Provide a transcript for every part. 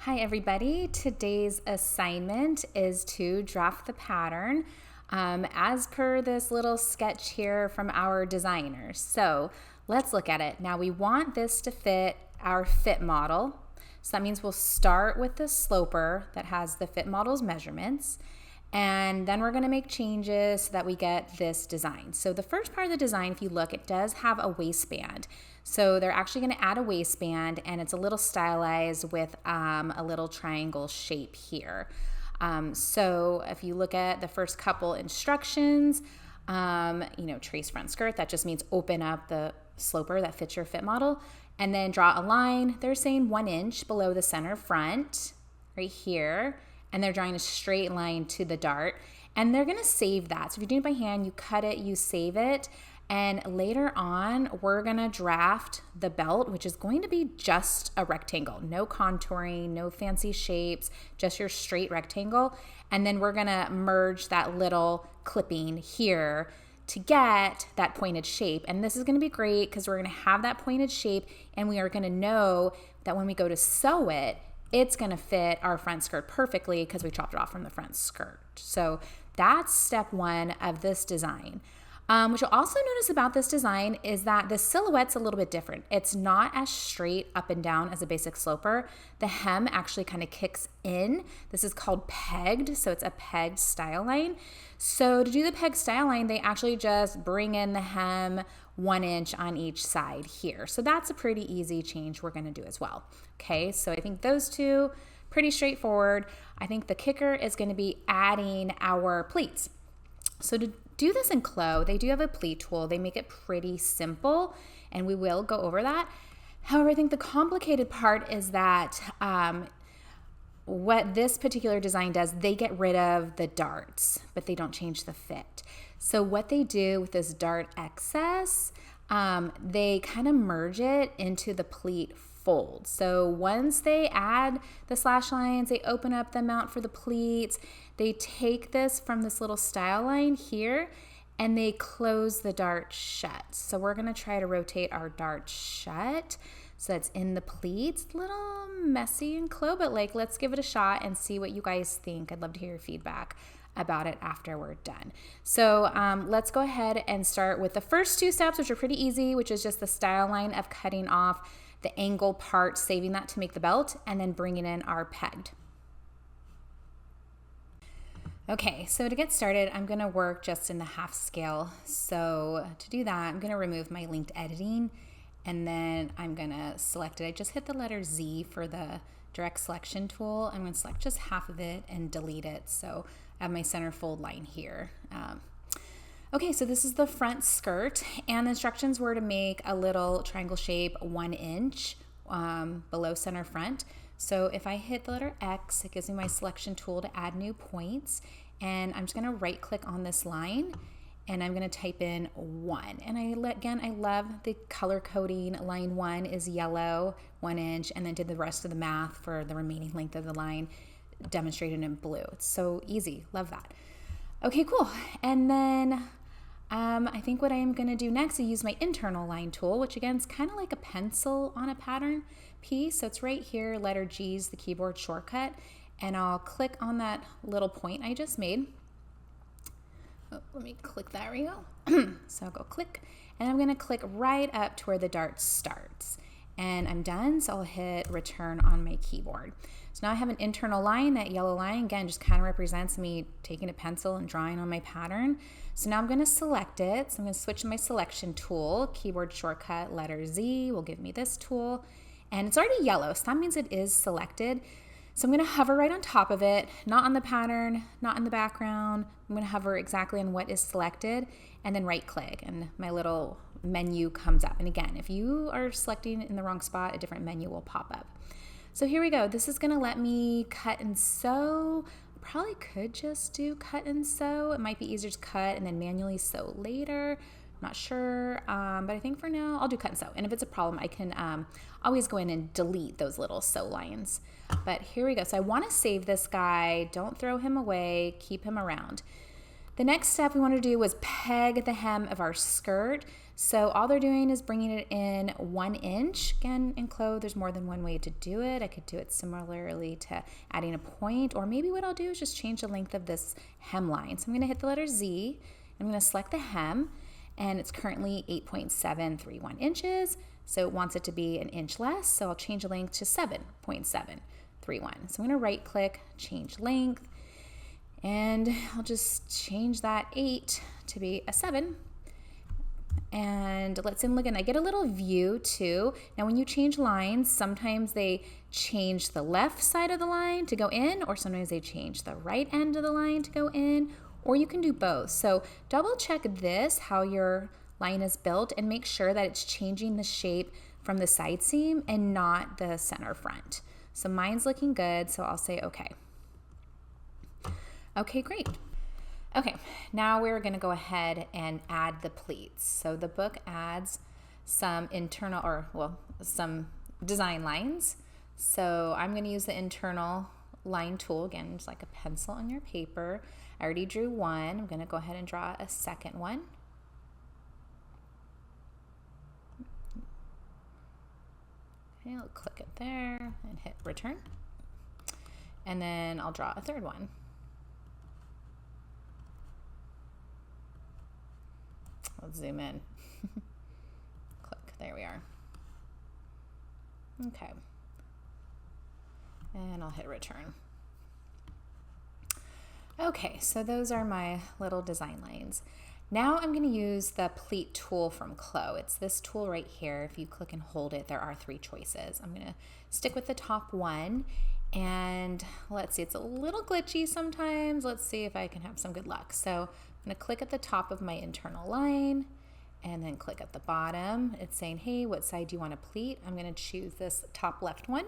Hi everybody, today's assignment is to draft the pattern as per this little sketch here from our designers. So let's look at it. Now we want this to fit our fit model. So that means we'll start with the sloper that has the fit model's measurements, and then we're going to make changes so that we get this design. So the first part of the design, if you look, it does have a waistband. So they're actually going to add a waistband, and it's a little stylized with a little triangle shape here. So if you look at the first couple instructions, trace front skirt, that just means open up the sloper that fits your fit model, and then draw a line. They're saying 1 inch below the center front right here, and they're drawing a straight line to the dart, and they're going to save that. So if you're doing it by hand, you cut it, you save it, and later on we're going to draft the belt, which is going to be just a rectangle, no contouring, no fancy shapes, just your straight rectangle. And then we're going to merge that little clipping here to get that pointed shape. And this is going to be great because we're going to have that pointed shape, and we are going to know that when we go to sew it, it's going to fit our front skirt perfectly because we chopped it off from the front skirt. So that's step one of this design. What you'll also notice about this design is that the silhouette's a little bit different. It's not as straight up and down as a basic sloper. The hem actually kind of kicks in. This is called pegged, so it's a pegged style line. So to do the pegged style line, they actually just bring in the hem 1 inch on each side here. So that's a pretty easy change we're going to do as well. Okay, so I think those two, pretty straightforward. I think the kicker is going to be adding our pleats. So to do this in CLO, they do have a pleat tool. They make it pretty simple, and we will go over that. However, I think the complicated part is that what this particular design does, they get rid of the darts, but they don't change the fit. So what they do with this dart excess, they kind of merge it into the pleat fold. So once they add the slash lines, they open up the mount for the pleats, they take this from this little style line here, and they close the dart shut. So we're going to try to rotate our dart shut so that's in the pleats. A little messy and CLO, but let's give it a shot and see what you guys think. I'd love to hear your feedback about it after we're done. So let's go ahead and start with the first two steps, which are pretty easy, which is just the style line of cutting off the angle part, saving that to make the belt, and then bringing in our pegged. Okay, so to get started, I'm going to work just in the half scale. So to do that, I'm going to remove my linked editing, and then I'm going to select it. I just hit the letter Z for the direct selection tool. I'm going to select just half of it and delete it. So I have my center fold line here. Okay, so this is the front skirt, and the instructions were to make a little triangle shape 1 inch below center front. So if I hit the letter X, it gives me my selection tool to add new points, and I'm just going to right click on this line, and I'm going to type in 1. And I love the color coding. Line 1 is yellow, 1 inch, and then did the rest of the math for the remaining length of the line demonstrated in blue. It's so easy, love that. Okay, cool. And then I think what I am going to do next is use my internal line tool, which again is kind of like a pencil on a pattern piece. So it's right here, letter G is the keyboard shortcut, and I'll click on that little point I just made. Oh, let me click that, there we go. So I'll go click, and I'm going to click right up to where the dart starts. And I'm done, so I'll hit return on my keyboard. So now I have an internal line. That yellow line, again, just kind of represents me taking a pencil and drawing on my pattern. So now I'm going to select it. So I'm going to switch to my selection tool. Keyboard shortcut, letter Z will give me this tool. And it's already yellow, so that means it is selected. So I'm going to hover right on top of it, not on the pattern, not in the background. I'm going to hover exactly on what is selected, and then right click, and my little menu comes up. And again, if you are selecting in the wrong spot, a different menu will pop up. So here we go. This is going to let me cut and sew. Probably could just do cut and sew. It might be easier to cut and then manually sew later. I'm not sure, but I think for now I'll do cut and sew. And if it's a problem, I can always go in and delete those little sew lines. But here we go. So I want to save this guy. Don't throw him away. Keep him around. The next step we want to do was peg the hem of our skirt. So all they're doing is bringing it in 1 inch. Again, in CLO, there's more than one way to do it. I could do it similarly to adding a point, or maybe what I'll do is just change the length of this hemline. So I'm gonna hit the letter Z, I'm gonna select the hem, and it's currently 8.731 inches. So it wants it to be an inch less, so I'll change the length to 7.731. So I'm gonna right click, change length, and I'll just change that 8 to be a 7. And let's look, and I get a little view too. Now when you change lines, sometimes they change the left side of the line to go in, or sometimes they change the right end of the line to go in, or you can do both. So double check this, how your line is built, and make sure that it's changing the shape from the side seam and not the center front. So mine's looking good, so I'll say okay. Okay, great. Okay, now we're gonna go ahead and add the pleats. So the book adds some internal, or well, some design lines. So I'm gonna use the internal line tool, again, just like a pencil on your paper. I already drew one. I'm gonna go ahead and draw a second one. Okay, I'll click it there and hit return. And then I'll draw a third one. Let's zoom in. Click, there we are. Okay. And I'll hit return. Okay, so those are my little design lines. Now I'm gonna use the pleat tool from CLO. It's this tool right here. If you click and hold it, there are 3 choices. I'm gonna stick with the top one, and let's see, it's a little glitchy sometimes. Let's see if I can have some good luck. So I'm gonna click at the top of my internal line and then click at the bottom. It's saying, hey, what side do you want to pleat? I'm gonna choose this top left one.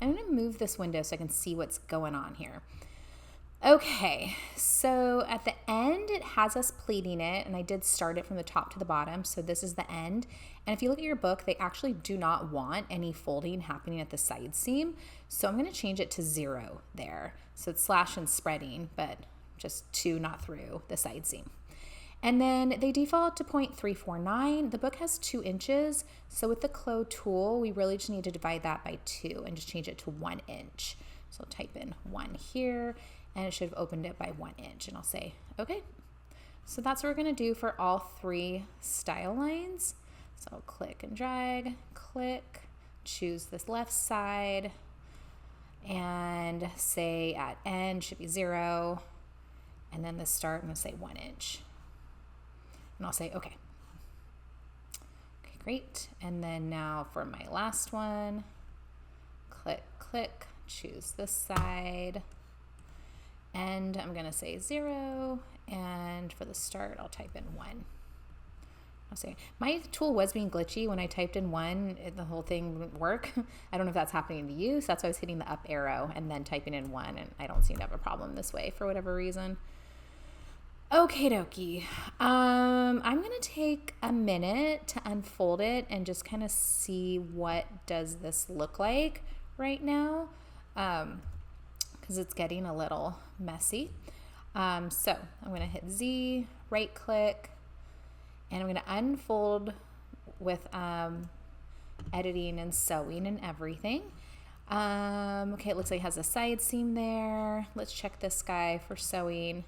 I'm gonna move this window so I can see what's going on here. Okay, so at the end, it has us pleating it, and I did start it from the top to the bottom, so this is the end. And if you look at your book, they actually do not want any folding happening at the side seam, so I'm gonna change it to 0 there. So it's slash and spreading, but just to, not through the side seam. And then they default to 0.349. The book has 2 inches, so with the CLO tool, we really just need to divide that by 2 and just change it to 1 inch. So I'll type in 1 here, and it should have opened it by 1 inch, and I'll say, okay. So that's what we're gonna do for all 3 style lines. So I'll click and drag, click, choose this left side, and say at end should be 0, and then the start, I'm gonna say 1 inch. And I'll say, okay. Okay, great. And then now for my last one, click, click, choose this side, and I'm gonna say 0, and for the start, I'll type in 1. I'll say, my tool was being glitchy when I typed in 1, the whole thing wouldn't work. I don't know if that's happening to you, so that's why I was hitting the up arrow and then typing in 1, and I don't seem to have a problem this way for whatever reason. Okay, dokie. I'm gonna take a minute to unfold it and just kind of see what does this look like right now, because it's getting a little messy. So I'm gonna hit Z, right click, and I'm gonna unfold with editing and sewing and everything. Okay, it looks like it has a side seam there. Let's check this guy for sewing.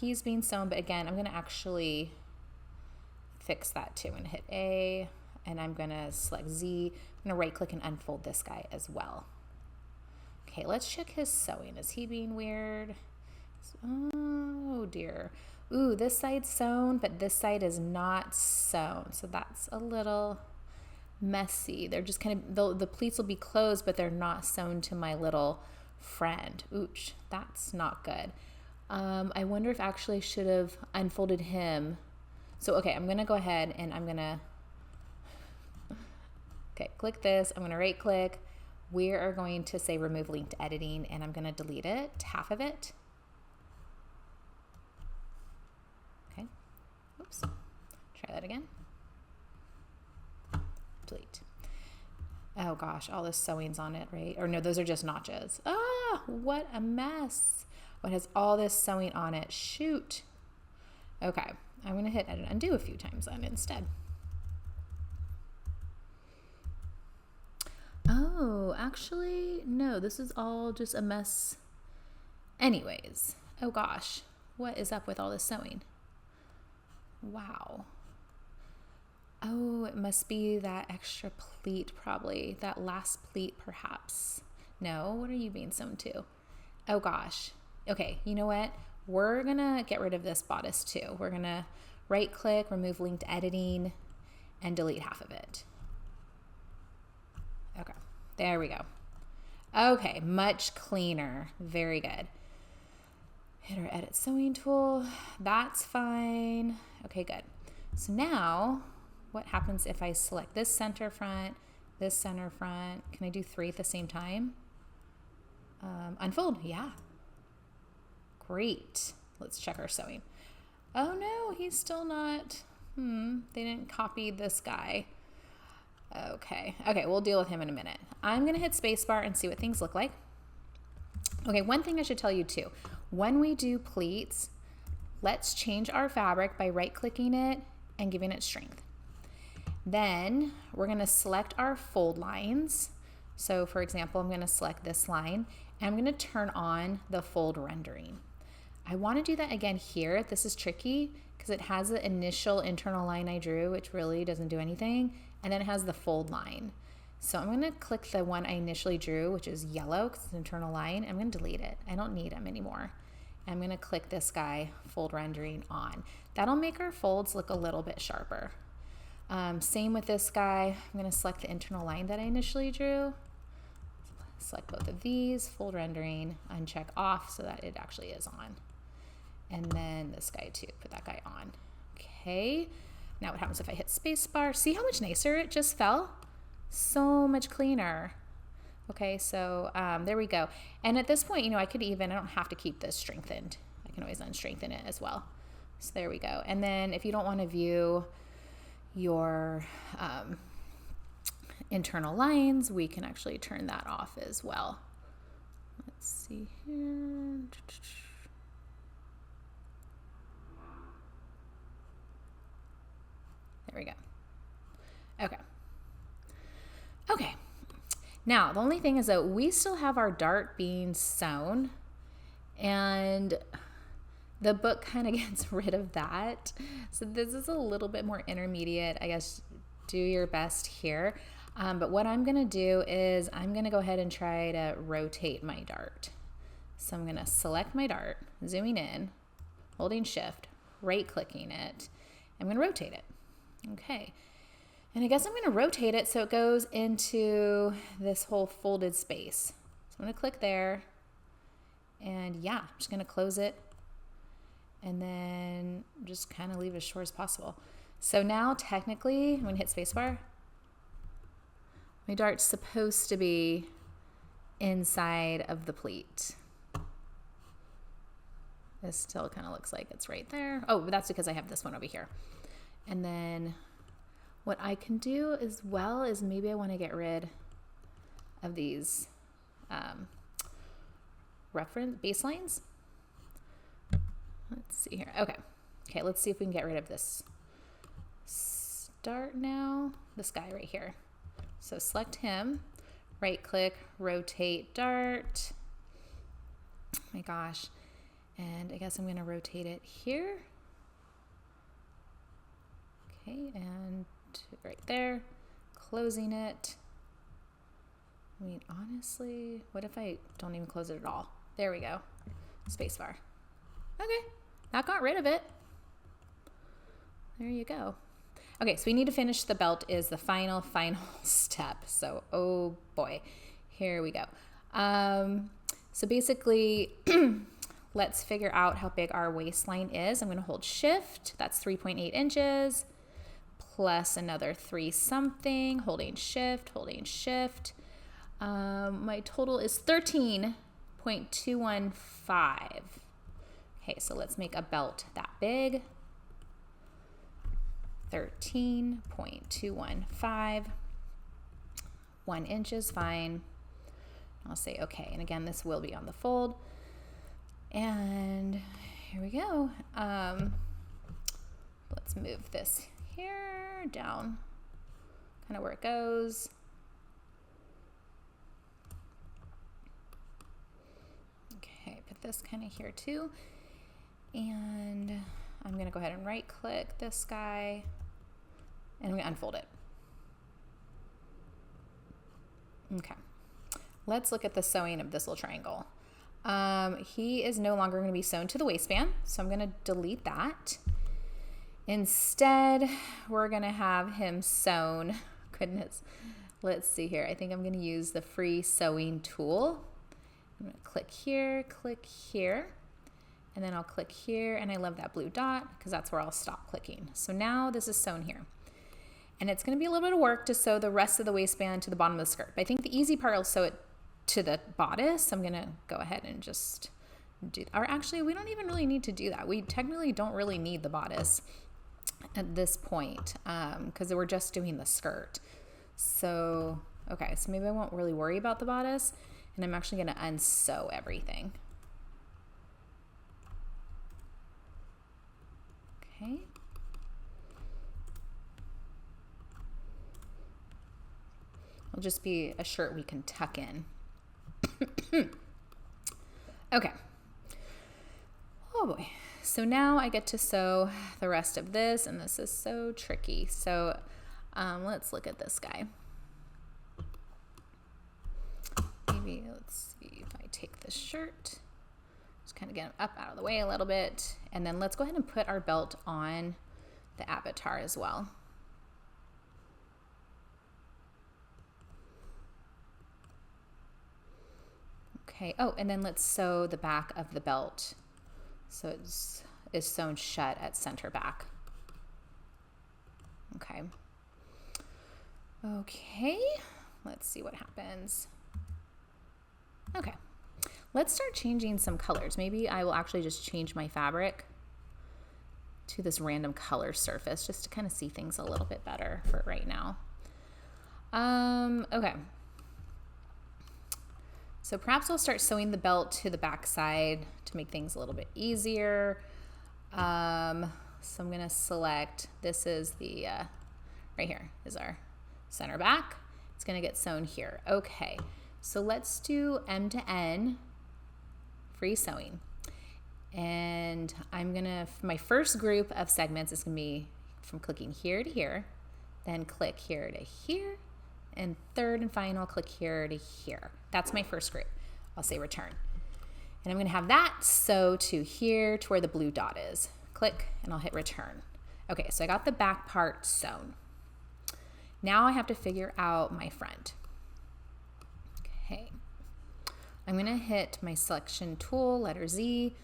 He's being sewn, but again, I'm gonna actually fix that too. I'm gonna hit A, and I'm gonna select Z. I'm gonna right click and unfold this guy as well. Okay, let's check his sewing. Is he being weird? Oh dear. Ooh, this side's sewn, but this side is not sewn. So that's a little messy. They're just kind of, the pleats will be closed, but they're not sewn to my little friend. Ooch, that's not good. I wonder if actually I should have unfolded him. So, okay, I'm gonna go ahead and I'm gonna, okay, click this. I'm gonna right click. We are going to say remove link to editing, and I'm gonna delete it, half of it. Okay, oops, try that again. Delete. Oh gosh, all this sewing's on it, right? Or no, those are just notches. Ah, what a mess. It has all this sewing on it. Shoot. Okay, I'm going to hit edit undo a few times then instead. Oh, actually, no, this is all just a mess anyways. Oh gosh, what is up with all this sewing? Wow. Oh, it must be that extra pleat probably, that last pleat perhaps. No, what are you being sewn to? Oh gosh. Okay, you know what? We're gonna get rid of this bodice too. We're gonna right click, remove linked editing, and delete half of it. Okay, there we go. Okay, much cleaner. Very good. Hit our edit sewing tool. That's fine. Okay, good. So now what happens if I select this center front, this center front? Can I do 3 at the same time? Unfold, yeah. Great. Let's check our sewing. Oh no, he's still not. They didn't copy this guy. Okay, we'll deal with him in a minute. I'm gonna hit spacebar and see what things look like. Okay, one thing I should tell you too. When we do pleats, let's change our fabric by right-clicking it and giving it strength. Then we're gonna select our fold lines. So for example, I'm gonna select this line and I'm gonna turn on the fold rendering. I wanna do that again here. This is tricky because it has the initial internal line I drew, which really doesn't do anything, and then it has the fold line. So I'm gonna click the one I initially drew, which is yellow because it's an internal line. I'm gonna delete it. I don't need them anymore. I'm gonna click this guy, fold rendering on. That'll make our folds look a little bit sharper. Same with this guy. I'm gonna select the internal line that I initially drew. Select both of these, fold rendering, uncheck off so that it actually is on. And then this guy too, put that guy on. Okay, now what happens if I hit spacebar? See how much nicer it just felt? So much cleaner. Okay, so there we go. And at this point, I could even, I don't have to keep this strengthened. I can always unstrengthen it as well. So there we go. And then if you don't want to view your internal lines, we can actually turn that off as well. Let's see here. There we go. Okay. Now, the only thing is that we still have our dart being sewn, and the book kind of gets rid of that. So this is a little bit more intermediate. I guess do your best here. But what I'm going to do is I'm going to go ahead and try to rotate my dart. So I'm going to select my dart, zooming in, holding shift, right clicking it. I'm going to rotate it. Okay. And I guess I'm going to rotate it so it goes into this whole folded space. So I'm going to click there, and yeah, I'm just going to close it and then just kind of leave it as short as possible. So now technically, I'm going to hit spacebar. My dart's supposed to be inside of the pleat. This still kind of looks like it's right there. Oh, but that's because I have this one over here. And then what I can do as well is maybe I want to get rid of these reference baselines. Let's see here. Okay, let's see if we can get rid of this. Start now, this guy right here. So select him, right click, rotate dart. Oh my gosh. And I guess I'm going to rotate it here. Okay, and right there, closing it. I mean, honestly, what if I don't even close it at all? There we go. Spacebar. Okay, that got rid of it. There you go. Okay, so we need to finish the belt is the final step. So, oh boy, here we go. So basically, let's figure out how big our waistline is. I'm going to hold shift. That's 3.8 inches plus another 3 something, holding shift. My total is 13.215. Okay, so let's make a belt that big. 13.215. 1 inch is fine. I'll say okay. And again, this will be on the fold. And here we go. let's move this here down, kind of where it goes. Okay, put this kind of here too. And I'm gonna go ahead and right click this guy and I'm gonna unfold it. Okay, let's look at the sewing of this little triangle. He is no longer gonna be sewn to the waistband, so I'm gonna delete that. Instead, we're gonna have him sewn, goodness, let's see here. I think I'm gonna use the free sewing tool. I'm gonna click here, and then I'll click here, and I love that blue dot because that's where I'll stop clicking. So now this is sewn here. And it's gonna be a little bit of work to sew the rest of the waistband to the bottom of the skirt. But I think the easy part, I'll sew it to the bodice. I'm gonna go ahead and just do, or actually we don't even really need to do that. We technically don't really need the bodice at this point because we're just doing the skirt. So, okay, so maybe I won't really worry about the bodice, and I'm actually gonna unsew everything. Okay. It'll just be a shirt we can tuck in. Okay. Oh boy. So now I get to sew the rest of this, and this is so tricky. So let's look at this guy. Maybe let's see if I take this shirt, just kind of get him up out of the way a little bit, and then let's go ahead and put our belt on the avatar as well. Okay, oh, and then let's sew the back of the belt so it's sewn shut at center back. Okay. Okay, let's see what happens. Okay, let's start changing some colors. Maybe I will actually just change my fabric to this random color surface just to kind of see things a little bit better for right now. Okay. So perhaps I'll start sewing the belt to the back side to make things a little bit easier. So I'm gonna select, this is the, right here is our center back. It's gonna get sewn here. Okay, so let's do end to end free sewing. And I'm gonna, my first group of segments is gonna be from clicking here to here, then click here to here, and third and final, click here to here. That's my first group. I'll say return. And I'm gonna have that sew to here to where the blue dot is. Click, and I'll hit return. Okay, so I got the back part sewn. Now I have to figure out my front. Okay, I'm gonna hit my selection tool, letter Z,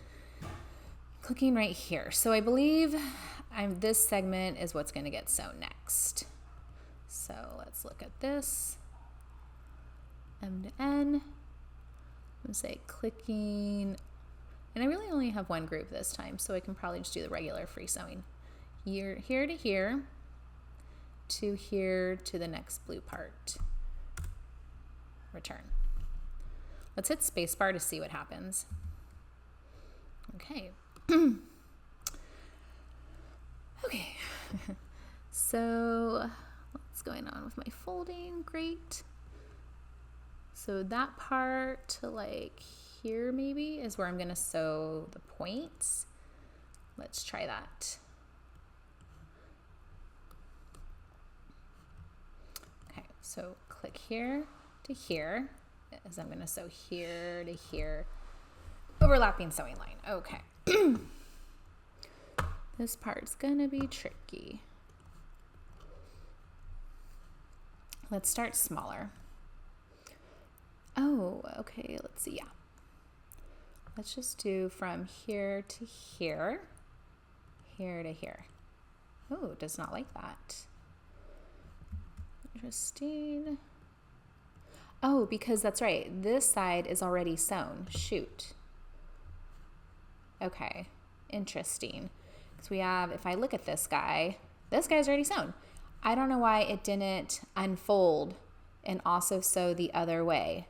clicking right here. So I believe this segment is what's gonna get sewn next. So let's look at this. M to N. I'm gonna say clicking, and I really only have one group this time, so I can probably just do the regular free sewing. Here to here to the next blue part. Return. Let's hit spacebar to see what happens. Okay. Okay. So what's going on with my folding? Great. So that part to like here maybe is where I'm gonna sew the points. Let's try that. Okay, so click here to here as I'm gonna sew here to here. Overlapping sewing line. Okay. This part's gonna be tricky. Let's start smaller. Oh, okay, let's see, yeah. Let's just do from here to here, here to here. Oh, it does not like that. Interesting. Oh, because that's right, this side is already sewn, shoot. Okay, interesting. Because we have, if I look at this guy's already sewn. I don't know why it didn't unfold and also sew the other way.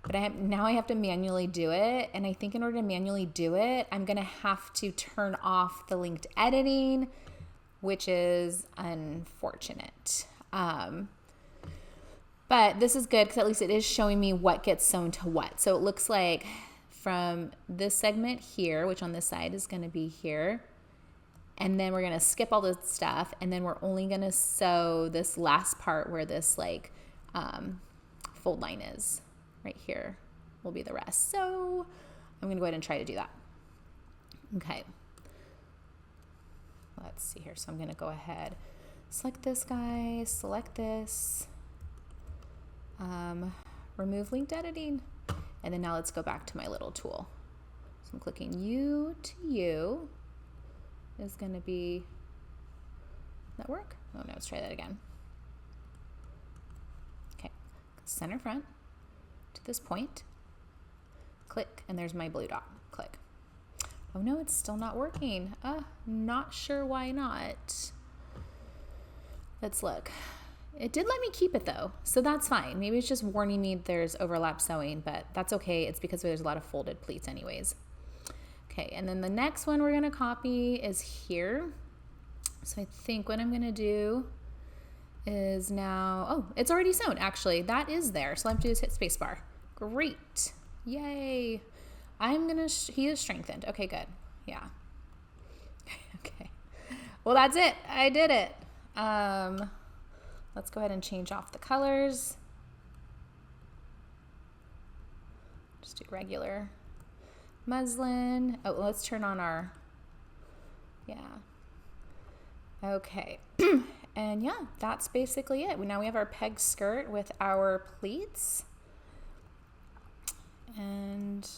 But now I have to manually do it. And I think in order to manually do it, I'm gonna have to turn off the linked editing, which is unfortunate. But this is good because at least it is showing me what gets sewn to what. So it looks like from this segment here, which on this side is going to be here, and then we're going to skip all this stuff, and then we're only going to sew this last part where this like fold line is right here will be the rest. So I'm going to go ahead and try to do that. Okay. Let's see here. So I'm going to go ahead, select this guy, select this, remove linked editing, and then now let's go back to my little tool. So I'm clicking U to U is going to be, does that work? Oh no, let's try that again. Okay, center front to this point, click, and there's my blue dot, click. Oh no, it's still not working. Not sure why not. Let's look. It did let me keep it though, so that's fine. Maybe it's just warning me there's overlap sewing, but that's okay. It's because there's a lot of folded pleats anyways. Okay, and then the next one we're gonna copy is here. So I think what I'm gonna do is now, oh, it's already sewn actually. That is there, so all I have to do is hit spacebar. Great, yay. He is strengthened. Okay, good, yeah. Okay, well that's it, I did it. Let's go ahead and change off the colors. Just do regular muslin. Oh, let's turn on our, yeah. Okay, and yeah, that's basically it. Now we have our peg skirt with our pleats. And